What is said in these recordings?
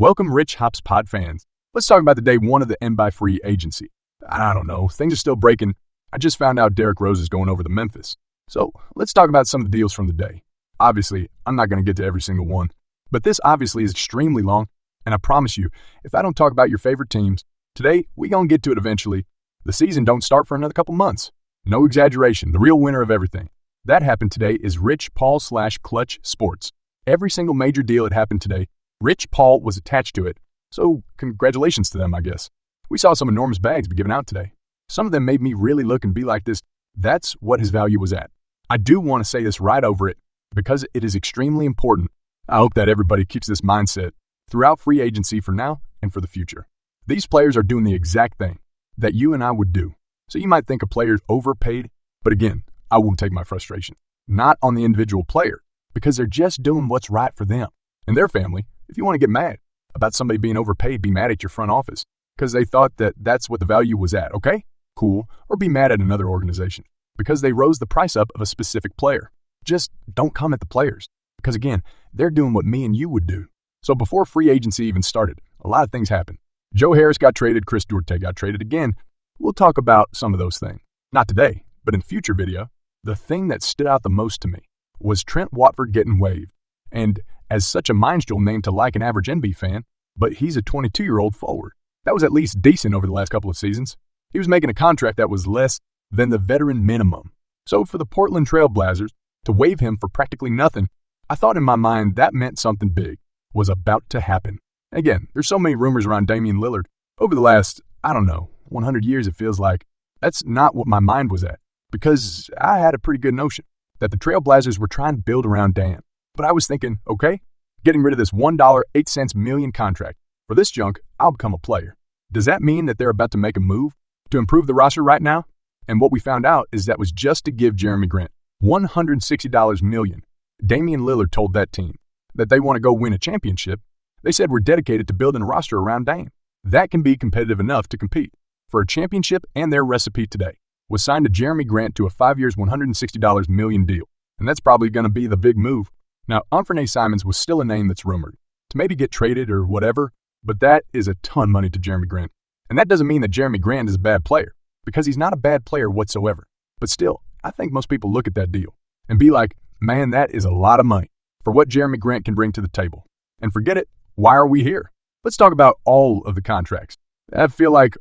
Welcome, Rich Hops Pod fans. Let's talk about the day one of the end by free agency. I don't know, things are still breaking. I just found out Derrick Rose is going over to Memphis. So let's talk about some of the deals from the day. Obviously, I'm not going to get to every single one, but this obviously is extremely long, and I promise you, if I don't talk about your favorite teams, today we going to get to it eventually. The season don't start for another couple months. No exaggeration, the real winner of everything. That happened today is Rich Paul / Clutch Sports. Every single major deal that happened today, Rich Paul was attached to it, so congratulations to them, I guess. We saw some enormous bags be given out today. Some of them made me really look and be like this. That's what his value was at. I do want to say this right over it because it is extremely important. I hope that everybody keeps this mindset throughout free agency for now and for the future. These players are doing the exact thing that you and I would do. So you might think a player's overpaid, but again, I won't take my frustration. Not on the individual player, because they're just doing what's right for them and their family. If you want to get mad about somebody being overpaid, be mad at your front office because they thought that that's what the value was at, okay? Cool. Or be mad at another organization because they rose the price up of a specific player. Just don't come at the players because, again, they're doing what me and you would do. So before free agency even started, a lot of things happened. Joe Harris got traded. Chris Duarte got traded again. We'll talk about some of those things. Not today, but in future video. The thing that stood out the most to me was Trent Watford getting waived. And as such a minstrel name to like an average NBA fan, but he's a 22-year-old forward. That was at least decent over the last couple of seasons. He was making a contract that was less than the veteran minimum. So for the Portland Trail Blazers to waive him for practically nothing, I thought in my mind that meant something big was about to happen. Again, there's so many rumors around Damian Lillard. Over the last, 100 years it feels like. That's not what my mind was at, because I had a pretty good notion that the Trail Blazers were trying to build around Dam. But I was thinking, okay, getting rid of this $1.08 million contract. For this junk, I'll become a player. Does that mean that they're about to make a move to improve the roster right now? And what we found out is that was just to give Jeremy Grant $160 million. Damian Lillard told that team that they want to go win a championship. They said we're dedicated to building a roster around Dame. That can be competitive enough to compete for a championship, and their recipe today was signed to Jeremy Grant to a 5 years, $160 million deal. And that's probably going to be the big move. Now, Anthony Simons was still a name that's rumored to maybe get traded or whatever, but that is a ton of money to Jeremy Grant. And that doesn't mean that Jeremy Grant is a bad player, because he's not a bad player whatsoever. But still, I think most people look at that deal and be like, man, that is a lot of money for what Jeremy Grant can bring to the table. And forget it, why are we here? Let's talk about all of the contracts. I feel like,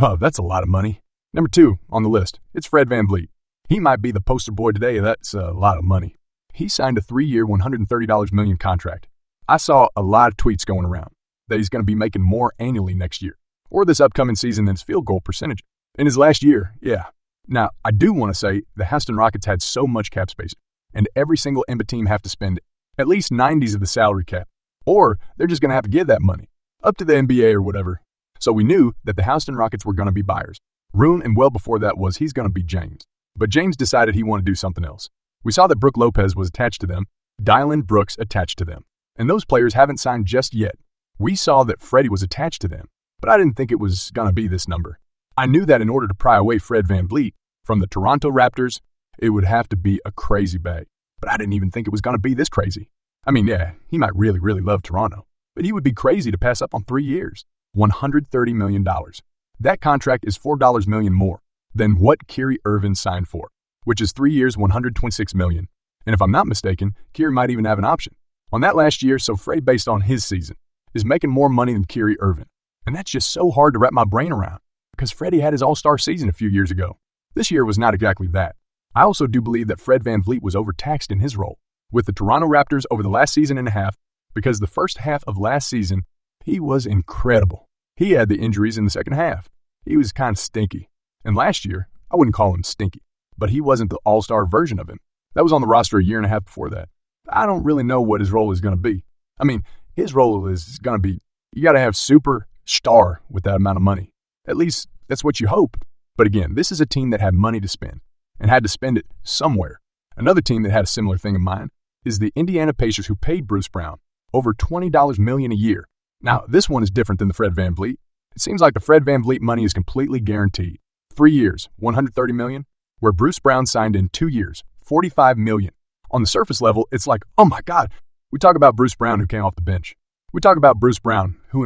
oh, that's a lot of money. Number 2 on the list, it's Fred VanVleet. He might be the poster boy today. That's a lot of money. He signed a 3-year, $130 million contract. I saw a lot of tweets going around that he's going to be making more annually next year or this upcoming season than his field goal percentage. In his last year, yeah. Now, I do want to say the Houston Rockets had so much cap space, and every single NBA team have to spend at least 90s of the salary cap, or they're just going to have to give that money up to the NBA or whatever. So we knew that the Houston Rockets were going to be buyers. Room, and well before that was he's going to be James. But James decided he wanted to do something else. We saw that Brook Lopez was attached to them, Dylan Brooks attached to them, and those players haven't signed just yet. We saw that Freddie was attached to them, but I didn't think it was going to be this number. I knew that in order to pry away Fred VanVleet from the Toronto Raptors, it would have to be a crazy bag, but I didn't even think it was going to be this crazy. I mean, yeah, he might really, really love Toronto, but he would be crazy to pass up on 3 years, $130 million. That contract is $4 million more than what Kyrie Irving signed for, which is 3 years, $126 million. And if I'm not mistaken, Kyrie might even have an option on that last year, so Freddie, based on his season, is making more money than Kyrie Irving. And that's just so hard to wrap my brain around because Freddie had his all-star season a few years ago. This year was not exactly that. I also do believe that Fred VanVleet was overtaxed in his role with the Toronto Raptors over the last season and a half because the first half of last season, he was incredible. He had the injuries in the second half. He was kind of stinky. And last year, I wouldn't call him stinky, but he wasn't the all-star version of him. That was on the roster a year and a half before that. I don't really know what his role is going to be. I mean, his role is going to be, you got to have superstar with that amount of money. At least that's what you hope. But again, this is a team that had money to spend and had to spend it somewhere. Another team that had a similar thing in mind is the Indiana Pacers, who paid Bruce Brown over $20 million a year. Now, this one is different than the Fred VanVleet. It seems like the Fred VanVleet money is completely guaranteed. 3 years, $130 million, where Bruce Brown signed in 2 years, $45 million. On the surface level, it's like, oh my God, we talk about Bruce Brown who came off the bench. We talk about Bruce Brown, who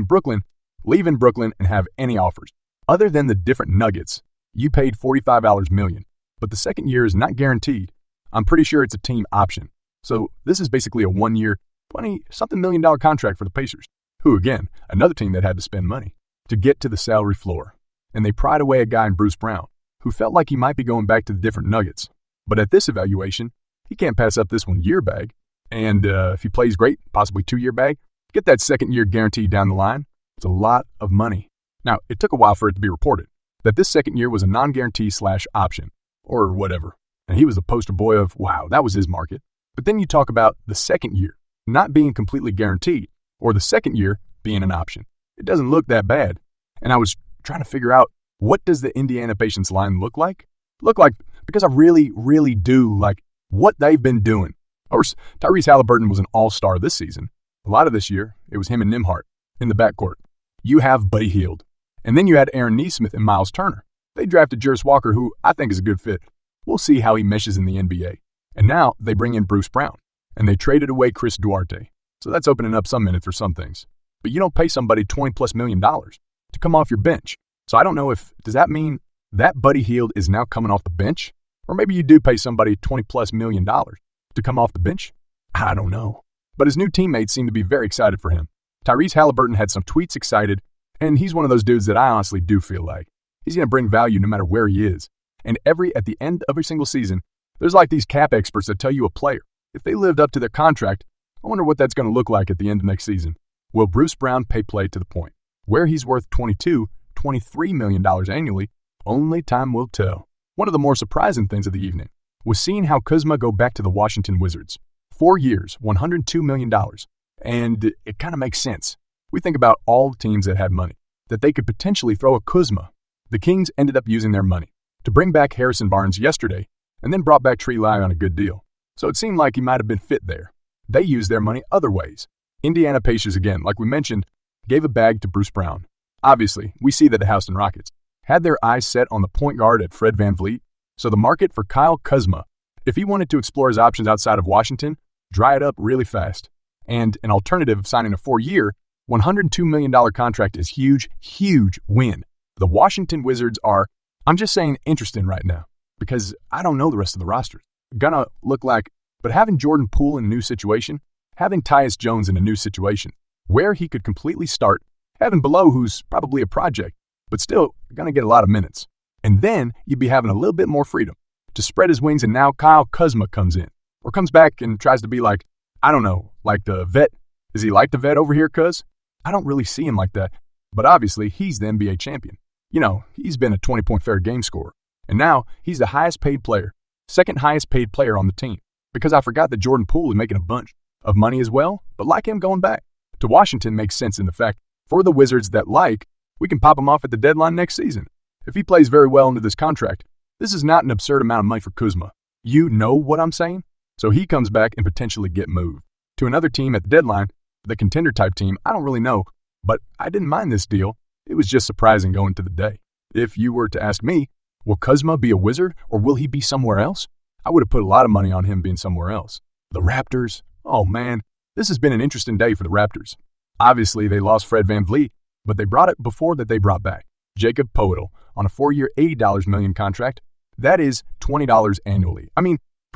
leave in Brooklyn and have any offers. Other than the different nuggets, you paid $45 million, but the second year is not guaranteed. I'm pretty sure it's a team option. So this is basically a 1 year, $20-something million contract for the Pacers, who again, another team that had to spend money to get to the salary floor. And they pried away a guy in Bruce Brown, who felt like he might be going back to the different nuggets. But at this evaluation, he can't pass up this 1 year bag. And if he plays great, possibly 2 year bag, get that second year guaranteed down the line. It's a lot of money. Now, it took a while for it to be reported that this second year was a non-guarantee / option, or whatever. And he was the poster boy of, wow, that was his market. But then you talk about the second year not being completely guaranteed, or the second year being an option. It doesn't look that bad. And I was trying to figure out, what does the Indiana Pacers line look like? Because I really, really do like what they've been doing. Of course, Tyrese Halliburton was an all-star this season. A lot of this year, it was him and Nembhard in the backcourt. You have Buddy Hield. And then you had Aaron Nesmith and Miles Turner. They drafted Juris Walker, who I think is a good fit. We'll see how he meshes in the NBA. And now they bring in Bruce Brown. And they traded away Chris Duarte. So that's opening up some minutes for some things. But you don't pay somebody $20+ million to come off your bench. So I don't know does that mean that Buddy Hield is now coming off the bench? Or maybe you do pay somebody $20+ million to come off the bench? I don't know. But his new teammates seem to be very excited for him. Tyrese Halliburton had some tweets excited, and he's one of those dudes that I honestly do feel like he's going to bring value no matter where he is. And at the end of every single season, there's like these cap experts that tell you a player, if they lived up to their contract, I wonder what that's going to look like at the end of next season. Will Bruce Brown pay play to the point where he's worth $23 million annually? Only time will tell. One of the more surprising things of the evening was seeing how Kuzma go back to the Washington Wizards. 4 years, $102 million. And it kind of makes sense. We think about all the teams that had money, that they could potentially throw a Kuzma. The Kings ended up using their money to bring back Harrison Barnes yesterday and then brought back Trey Lye on a good deal. So it seemed like he might have been fit there. They used their money other ways. Indiana Pacers, again, like we mentioned, gave a bag to Bruce Brown. Obviously, we see that the Houston Rockets had their eyes set on the point guard at Fred VanVleet, so the market for Kyle Kuzma, if he wanted to explore his options outside of Washington, dried up really fast. And an alternative of signing a 4-year, $102 million contract is huge, huge win. The Washington Wizards are, I'm just saying, interesting right now because I don't know the rest of the roster. Gonna look like, but having Jordan Poole in a new situation, having Tyus Jones in a new situation, where he could completely start, having Below, who's probably a project, but still gonna get a lot of minutes. And then you'd be having a little bit more freedom to spread his wings, and now Kyle Kuzma comes in, or comes back and tries to be like, I don't know, like the vet. Is he like the vet over here, cuz? I don't really see him like that, but obviously he's the NBA champion. You know, he's been a 20-point fair game scorer, and now he's the highest paid player, second highest paid player on the team, because I forgot that Jordan Poole is making a bunch of money as well, but like him going back to Washington makes sense in the fact for the Wizards that we can pop him off at the deadline next season. If he plays very well into this contract, this is not an absurd amount of money for Kuzma. You know what I'm saying? So he comes back and potentially get moved to another team at the deadline, the contender type team. I don't really know, but I didn't mind this deal. It was just surprising going to the day. If you were to ask me, will Kuzma be a Wizard or will he be somewhere else? I would have put a lot of money on him being somewhere else. The Raptors, oh man, this has been an interesting day for the Raptors. Obviously, they lost Fred VanVleet, but they brought it before that they brought back Jacob Poeltl on a 4-year, $80 million contract. That is $20 annually.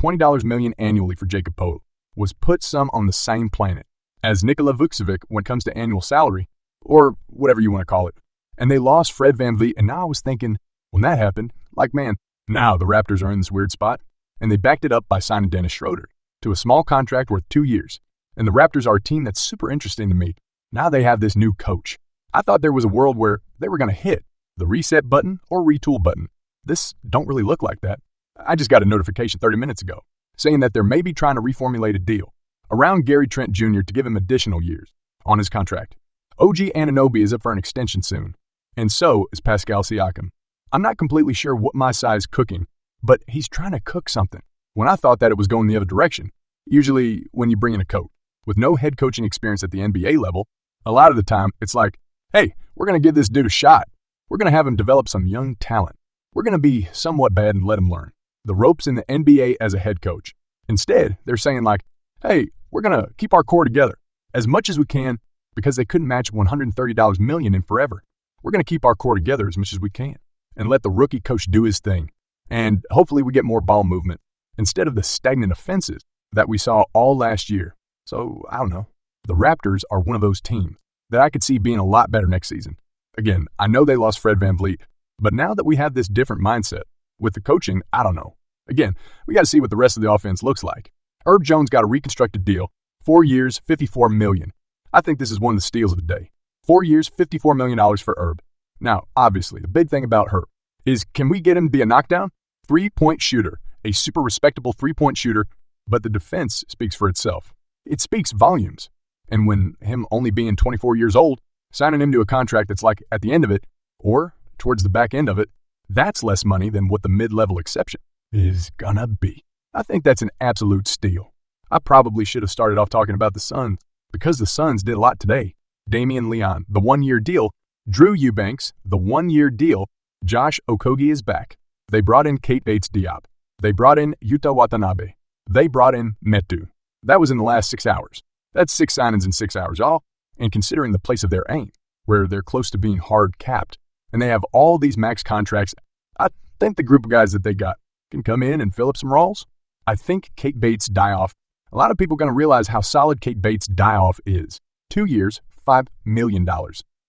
$20 million annually for Jacob Poeltl was put some on the same planet as Nikola Vucevic when it comes to annual salary, or whatever you want to call it. And they lost Fred VanVleet, and now I was thinking, when that happened, like, man, now the Raptors are in this weird spot, and they backed it up by signing Dennis Schroeder to a small contract worth 2 years. And the Raptors are a team that's super interesting to me. Now they have this new coach. I thought there was a world where they were going to hit the reset button or retool button. This don't really look like that. I just got a notification 30 minutes ago saying that they're maybe trying to reformulate a deal around Gary Trent Jr. to give him additional years on his contract. OG Anunoby is up for an extension soon, and so is Pascal Siakam. I'm not completely sure what my side's cooking, but he's trying to cook something. When I thought that it was going the other direction, usually when you bring in a coach with no head coaching experience at the NBA level, a lot of the time it's like, hey, we're going to give this dude a shot. We're going to have him develop some young talent. We're going to be somewhat bad and let him learn the ropes in the NBA as a head coach. Instead, they're saying like, hey, we're going to keep our core together as much as we can, because they couldn't match $130 million in forever. We're going to keep our core together as much as we can and let the rookie coach do his thing. And hopefully we get more ball movement instead of the stagnant offenses that we saw all last year. So, I don't know. The Raptors are one of those teams that I could see being a lot better next season. Again, I know they lost Fred VanVleet, but now that we have this different mindset with the coaching, I don't know. Again, we got to see what the rest of the offense looks like. Herb Jones got a reconstructed deal, 4 years, $54 million. I think this is one of the steals of the day. 4 years, $54 million for Herb. Now, obviously, the big thing about Herb is, can we get him to be a knockdown? 3-point shooter, a super respectable 3-point shooter, but the defense speaks for itself. It speaks volumes. And when him only being 24 years old, signing him to a contract that's like at the end of it, or towards the back end of it, that's less money than what the mid-level exception is gonna be. I think that's an absolute steal. I probably should have started off talking about the Suns, because the Suns did a lot today. Damian Leon, the 1-year deal. Drew Eubanks, the 1-year deal. Josh Okogie is back. They brought in Kate Bates-Diop. They brought in Yuta Watanabe. They brought in Metu. That was in the last 6 hours. That's 6 signings in 6 hours, y'all. And considering the place of their aim, where they're close to being hard capped, and they have all these max contracts, I think the group of guys that they got can come in and fill up some roles. I think Kate Bates-Diop, a lot of people are going to realize how solid Kate Bates-Diop is. 2 years, $5 million.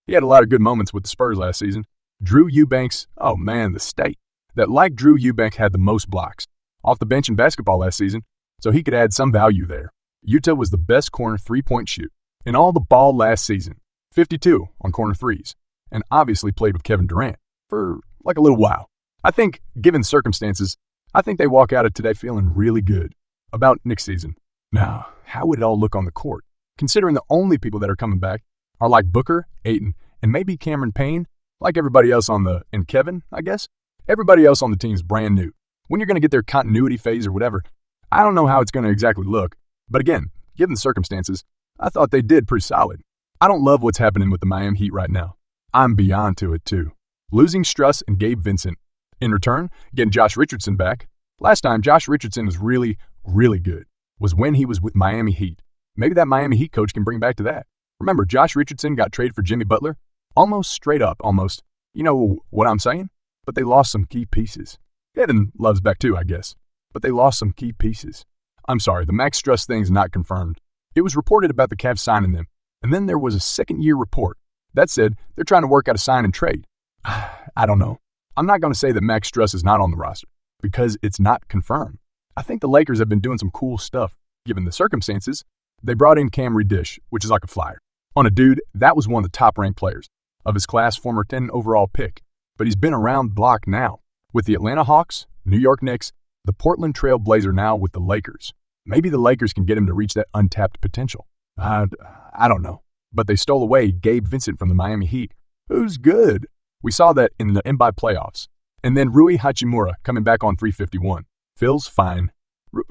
He had a lot of good moments with the Spurs last season. Drew Eubanks, oh man, the state that like Drew Eubanks had the most blocks off the bench in basketball last season, so he could add some value there. Yuta was the best corner 3-point shoot in all the ball last season, 52 on corner threes, and obviously played with Kevin Durant for like a little while. I think, given circumstances, I think they walk out of today feeling really good about next season. Now, how would it all look on the court, considering the only people that are coming back are like Booker, Ayton, and maybe Cameron Payne, like everybody else and Kevin, I guess? Everybody else on the team is brand new. When you're going to get their continuity phase or whatever, I don't know how it's going to exactly look. But again, given the circumstances, I thought they did pretty solid. I don't love what's happening with the Miami Heat right now. I'm beyond to it too. Losing Struss and Gabe Vincent. In return, getting Josh Richardson back. Last time Josh Richardson was really, really good was when he was with Miami Heat. Maybe that Miami Heat coach can bring back to that. Remember, Josh Richardson got traded for Jimmy Butler? Almost straight up, almost. You know what I'm saying? But they lost some key pieces. Kevin Love's back too, I guess. But they lost some key pieces. I'm sorry, the Max Struss thing's not confirmed. It was reported about the Cavs signing them, and then there was a second-year report that said they're trying to work out a sign and trade. I don't know. I'm not going to say that Max Struss is not on the roster, because it's not confirmed. I think the Lakers have been doing some cool stuff, given the circumstances. They brought in Cam Reddish, which is like a flyer, on a dude that was one of the top-ranked players of his class, former 10 overall pick. But he's been around the block now, with the Atlanta Hawks, New York Knicks, the Portland Trail Blazer now with the Lakers. Maybe the Lakers can get him to reach that untapped potential. I don't know. But they stole away Gabe Vincent from the Miami Heat, who's good. We saw that in the NBA playoffs. And then Rui Hachimura coming back on 351. Phil's fine.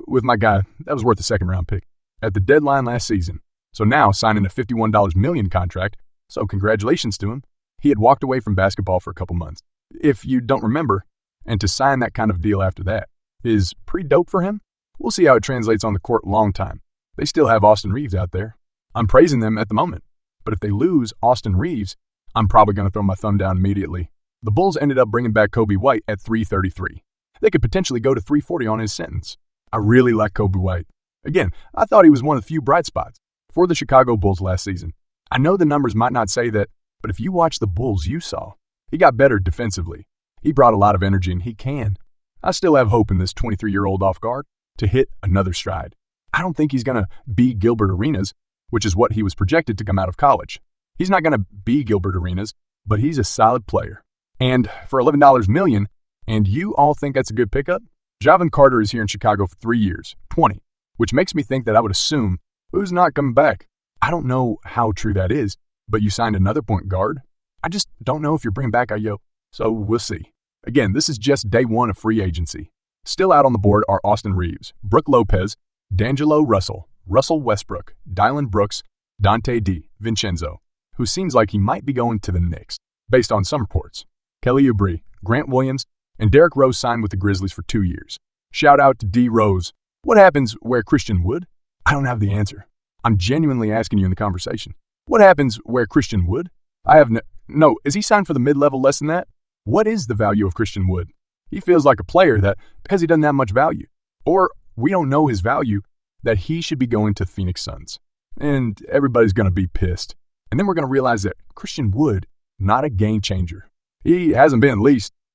With my guy, that was worth a second-round pick at the deadline last season. So now signing a $51 million contract, so congratulations to him. He had walked away from basketball for a couple months. If you don't remember, and to sign that kind of deal after that is pretty dope for him. We'll see how it translates on the court long time. They still have Austin Reeves out there. I'm praising them at the moment. But if they lose Austin Reeves, I'm probably going to throw my thumb down immediately. The Bulls ended up bringing back Kobe White at 333. They could potentially go to 340 on his sentence. I really like Kobe White. Again, I thought he was one of the few bright spots for the Chicago Bulls last season. I know the numbers might not say that, but if you watch the Bulls you saw, he got better defensively. He brought a lot of energy, and he can. I still have hope in this 23-year-old off guard to hit another stride. I don't think he's going to be Gilbert Arenas, which is what he was projected to come out of college. He's not going to be Gilbert Arenas, but he's a solid player. And for $11 million, and you all think that's a good pickup? Javon Carter is here in Chicago for 3 years, 20, which makes me think that I would assume who's not coming back. I don't know how true that is, but you signed another point guard. I just don't know if you're bringing back Ayo, so we'll see. Again, this is just day one of free agency. Still out on the board are Austin Reeves, Brooke Lopez, D'Angelo Russell, Russell Westbrook, Dylan Brooks, Dante DiVincenzo, who seems like he might be going to the Knicks, based on some reports. Kelly Oubre, Grant Williams, and Derrick Rose signed with the Grizzlies for 2 years. Shout out to D. Rose. What happens where Christian Wood? I don't have the answer. I'm genuinely asking you in the conversation. What happens where Christian Wood? I have no, is he signed for the mid-level less than that? What is the value of Christian Wood? He feels like a player that, because he doesn't have much value, or we don't know his value, that he should be going to the Phoenix Suns. And everybody's going to be pissed. And then we're going to realize that Christian Wood, not a game changer. He hasn't been, at least,